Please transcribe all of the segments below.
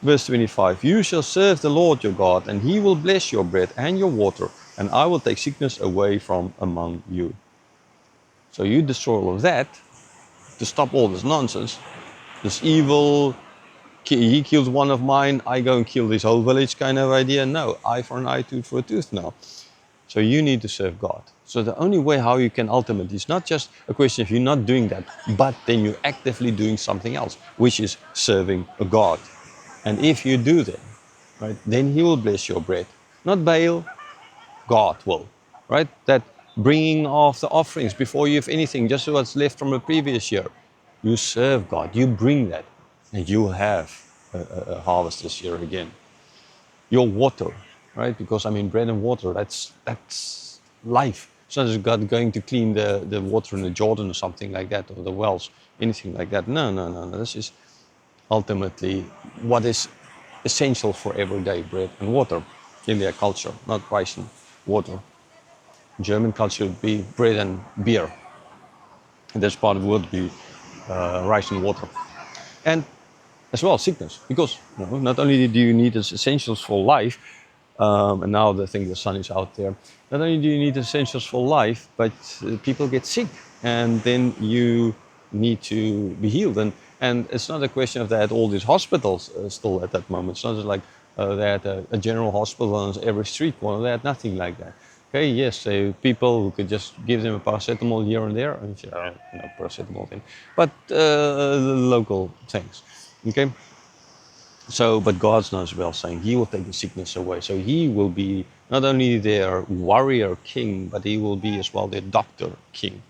Verse 25, you shall serve the Lord your God, and he will bless your bread and your water, and I will take sickness away from among you. So you destroy all of that to stop all this nonsense, this evil, he kills one of mine, I go and kill this whole village kind of idea. No, eye for an eye, tooth for a tooth now. So you need to serve God. So the only way how you can ultimately, it's not just a question of you not doing that, but then you're actively doing something else, which is serving a God. And if you do that, right, then he will bless your bread. Not Baal, God will, right? That bringing of the offerings before you have anything, just what's left from the previous year. You serve God, you bring that, and you will have a harvest this year again. Your water, right? Because I mean, bread and water, that's life. It's not just God going to clean the water in the Jordan or something like that, or the wells, anything like that. No, no, no, no. This is ultimately what is essential for everyday bread and water in their culture, not rice and water. German culture would be bread and beer. And this part of the world would be rice and water. And as well sickness, because not only do you need its essentials for life, and now I think the sun is out there, not only do you need essentials for life, but people get sick, and then you need to be healed. And it's not a question of that all these hospitals still at that moment. It's not just like they had a general hospital on every street corner. They had nothing like that. Okay, yes, people who could just give them a paracetamol here and there, and no paracetamol thing, but local things. Okay, so but God's not as well saying He will take the sickness away. So He will be not only their warrior king, but He will be as well their doctor king,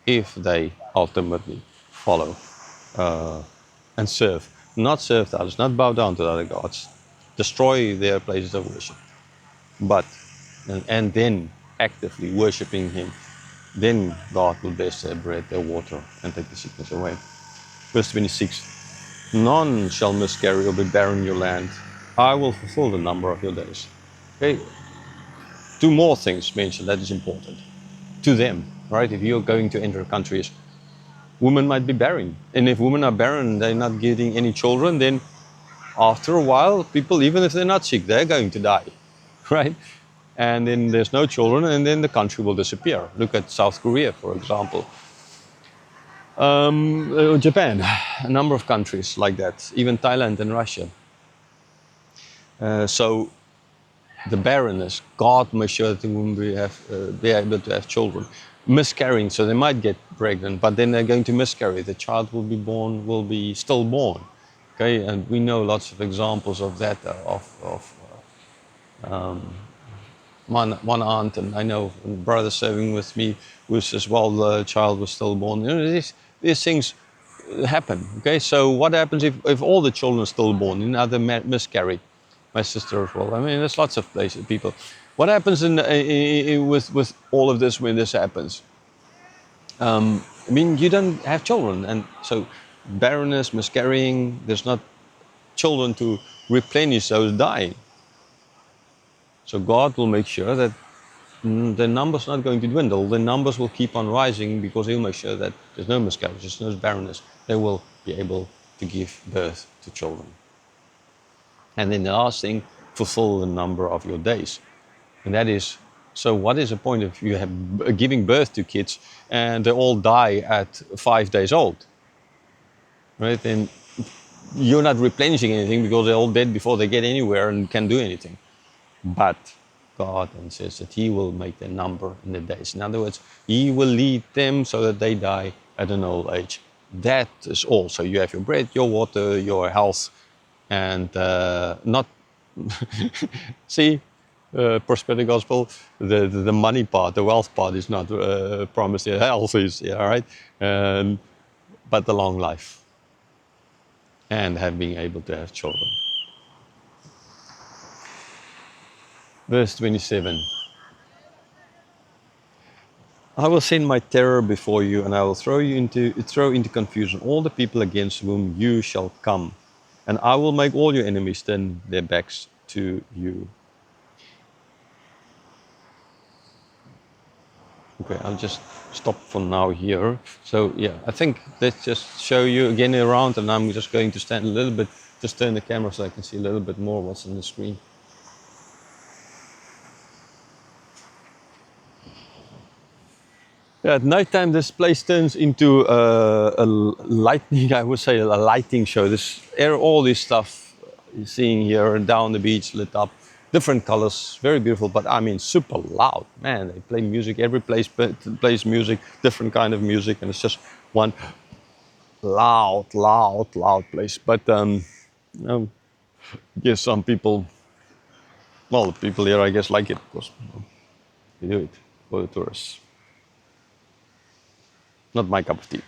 if they ultimately follow and serve, not serve the others, not bow down to the other gods, destroy their places of worship, but and then actively worshiping Him. Then God will bless their bread, their water, and take the sickness away. Verse 26, none shall miscarry or be barren in your land. I will fulfill the number of your days. Okay, two more things mentioned that is important to them, right? If you're going to enter countries, women might be barren. And if women are barren, they're not getting any children, then after a while, people, even if they're not sick, they're going to die, right? And then there's no children, and then the country will disappear. Look at South Korea, for example. Japan, a number of countries like that, even Thailand and Russia. So the barrenness, God makes sure that the woman be able to have children. Miscarrying, so they might get pregnant, but then they're going to miscarry. The child will be born, will be stillborn. Okay, and we know lots of examples of that, one aunt, and I know a brother serving with me was as well, the child was stillborn. These things happen. Okay, so what happens if all the children are stillborn and other miscarry? My sister as well. I mean, there's lots of places, people. What happens with all of this when this happens? I mean, you don't have children, and so barrenness, miscarrying. There's not children to replenish those dying. So God will make sure that the numbers are not going to dwindle. The numbers will keep on rising because He'll make sure that there's no miscarriage, there's no barrenness. They will be able to give birth to children. And then the last thing, fulfill the number of your days. And that is, so what is the point of you have giving birth to kids and they all die at 5 days old? Right? And you're not replenishing anything because they're all dead before they get anywhere and can do anything. But God says that He will make the number in the days. In other words, He will lead them so that they die at an old age. That is all. So you have your bread, your water, your health, and not see prosperity gospel. The money part, the wealth part is not promised. The health is, yeah, right, but the long life and have been able to have children. Verse 27. I will send my terror before you, and I will throw into confusion all the people against whom you shall come, and I will make all your enemies turn their backs to you. Okay, I'll just stop for now here. So yeah, I think let's just show you again around, and I'm just going to stand a little bit just turn the camera so I can see a little bit more what's on the screen. Yeah, at nighttime, this place turns into a lightning, I would say, a lighting show. All this stuff you're seeing here down the beach lit up, different colors, very beautiful, but I mean, super loud. Man, they play music, every place plays music, different kind of music, and it's just one loud place. But, yes, some people, well, the people here, I guess, like it because they do it for the tourists. Not my cup of tea.